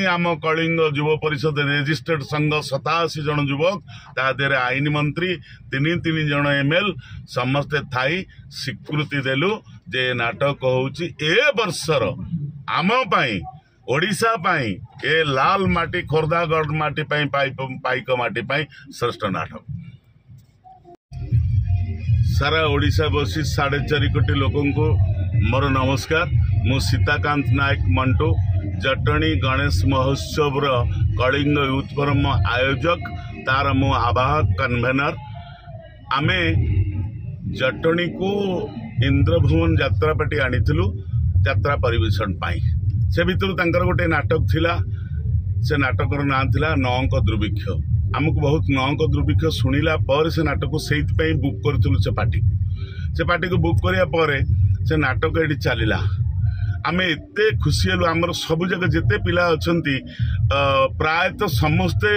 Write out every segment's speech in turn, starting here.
आम कलिंग युव परिषद रेजिस्टर्ड संघ 87 जन युवक तादेर आईन मंत्री 3 जन एमएल समस्ते थाई स्वीकृति देलु जे नाटक होउची ए वर्षर आम पाई ओडिशा पाई ए लाल माटी खोर्धागढ़ माटी पाई पाइक माटी पाई श्रेष्ठ नाटक सारा ओडिशा बसी 4.5 कोटी लोकों को मोर नमस्कार। मु सीताकांत नायक मंटू जटणी गणेश महोत्सव कलिंग यूथ फोरम आयोजक तार मु आवाहक कन्वेनर आमे जटणी को इंद्रभुवन यात्रा पार्टी आनीलु यात्रा परिवेशन पाई से भितर तांकर गोटे नाटक थिला से नाटकर ना थिला नौंक दुर्भिक्ष आमको बहुत नौंक दुर्भिक्ष शुणिला पर से नाटक को से बुक करथिलु से पार्टी को बुक करिया परे से नाटक ये चलला आम एत खुशी हेलु आमर सब जगह जिते पिला अछंती प्रायतः समस्ते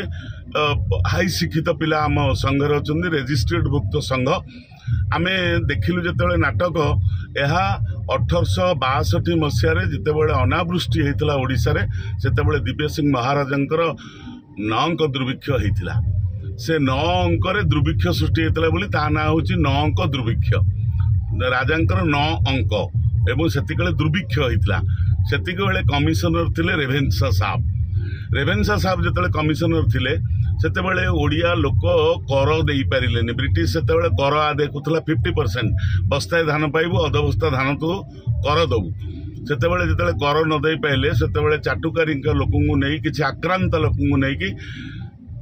हाई शिक्षित पिला आम संघर अछंती रेजिस्ट्रेड भुक्त संघ आमे देखिलु जेतेबेले नाटक यह 1862 मसीह जितेबेले अनावृष्टि होता ओडिशा रे सेतेबेले दिव्य सिंह महाराजंकर 9 अंक दुर्भिक्ष होता से 9 अंक दुर्भिक्ष सृष्टि होता बोली ता ना होची 9 अंक दुर्भिक्ष राजांकर 9 अंक एवं सेतिकले दुर्भिक्ष होता सेतिक बेले कमिशनर थिले रेभेन्सा साहब जेतेबेले कमिशनर थिले सेतेबेले ओडिया लोक कर दे पारिलेनी ब्रिटिश सेतेबेले कर आदे कुथला 50% बस्ताए धान पाइबु अधबस्ता धान तो कर दबु सेतेबेले जेतेबेले कर न दे पाइले सेतेबेले चाटुकारी लोकंगु नै किछि आक्रांत लोकंगु नै कि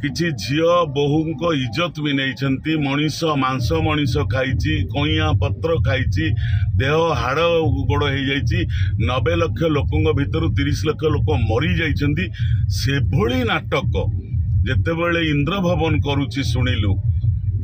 किछि झियो बहुंको इज्जत भी नहीं मनीष मांस मनीष खाई कईया पत्र खाई देह हाड़ गोड़ हो जाइए 90 लाख लोकों भितर 30 लाख लोक मरी जाइछंती से भली नाटक जेतेबेले इंद्र भवन करुची शुणिलु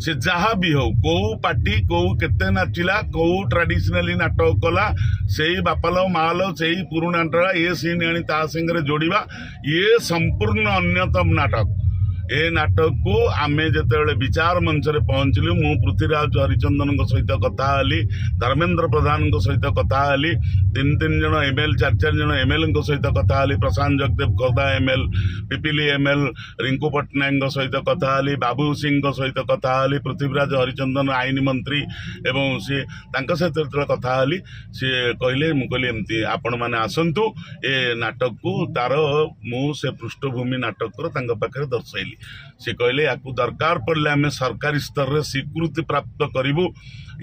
से जहाँ भी हो कौ पार्टी कौ केते नाचिला कौ ट्रेडिशनली नाटक कला से बापालो मालो से पुरुना ये सीन आनी ता संगे जोड़िबा ये संपूर्ण अन्यतम नाटक ए नाटक को आमे जेतेबेले विचार मंच रे पहुंचलु मु पृथ्वीराज हरिचंदन सहित कथा हली धर्मेंद्र प्रधान सहित कथा हली 3 जन एमएल 4 जन एमएल सहित कथा हली प्रशांत जगदेव खोर्धा एमएल पिपिली एमएल रिंकू पट्टनायक सहित कथा हली बाबू सिंह सहित कथा हली पृथ्वीराज हरिचंदन आईन मंत्री एवं सी तांका सहित कथा हली सी कहले मु कहली एमती आपण माने आसंतु ए नाटक को तार मु से पृष्ठभूमि नाटक तांका पाखरे दर्शाइली से कहले या दरकार पड़े आम सरकारी स्तर में स्वीकृति प्राप्त करूँ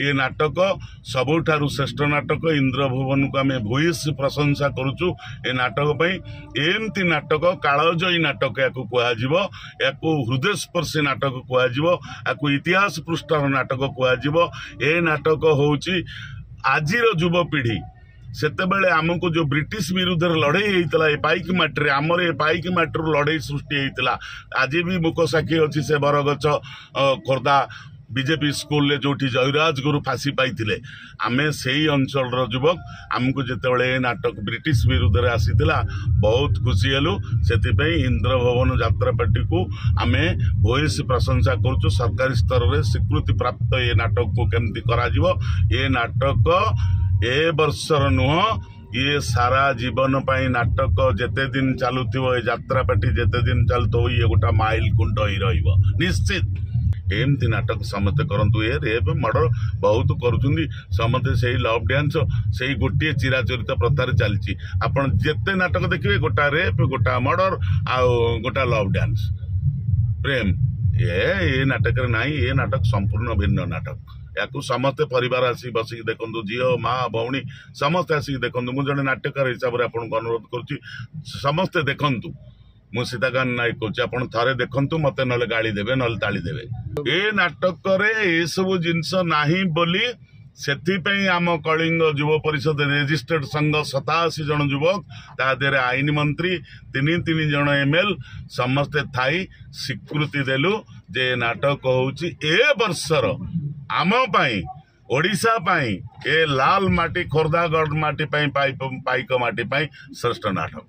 ये नाटक सबुठारु श्रेष्ठ नाटक इंद्रभुवन को आम भूयस प्रशंसा करुचु ए नाटक एमती नाटक कालजयी नाटक या हृदय स्पर्शी नाटक कह इतिहास पृष्ठार नाटक कह नाटक होची आजिर युवपीढ़ी सेतेबेले आमको जो ब्रिटिश विरुद्ध लड़ाई होता है पाइक माटी आमर ये पाइक माटी लड़ाई सृष्टि होता आज भी मुख साक्षी अच्छी से बरगछ खोर्धा बीजेपी स्कूल जो जयराज गुरु फांसी पाई आमे से ही अंचल युवक आमको जितेबाला नाटक ब्रिटिश विरुद्ध आसीला बहुत खुशी हेलु से इंद्रभवन यात्रा पार्टी को आमे भूयसी प्रशंसा करुचु सरकारी स्तर में स्वीकृति प्राप्त ये नाटक को केमती करा ये नाटक ए वर्षर नुह ये सारा जीवन पाई नाटक जेते दिन चलुथिबो ए यात्रा पार्टी जेते दिन चलतो ये गोटा माइल कुंड ही रहिबो निश्चित एमती नाटक समस्ते करंतु ए रेप मर्डर बहुत करुछुंदी समस्ते से लव डांस से गोटे चिराचरित प्रथार चलची आपण जेते नाटक देखिए गोटा रेप गोटा मर्डर आ गोटा लव डांस प्रेम ये नाटक नहीं ये नाटक संपूर्ण भिन्न नाटक या समस्ते परिवार आसिक बसिक देखु झील माँ भौणी समस्ते आसिक देखु मुझे जड़े नाट्यकार हिसाब से आपको अनुरोध करुच्ची समस्ते देखु मु सीताकांत नायक कौच आप थे देखु मत ना गाड़ी देवे ना ताली देवे ए नाटक ये सब जिनस नाही बोली से आम कलिंग युव परिषद रेजिस्टर्ड संघ 87 जन युवक तादेर आईन मंत्री 3 जन एमएल समस्ते थाई स्वीकृति देलु जे नाटक होची ए वर्षर आम पाई ओडिशा पाई ए लाल माटी खोर्धागढ़ माटी पाई पाइक माटी पाई श्रेष्ठ नाटक।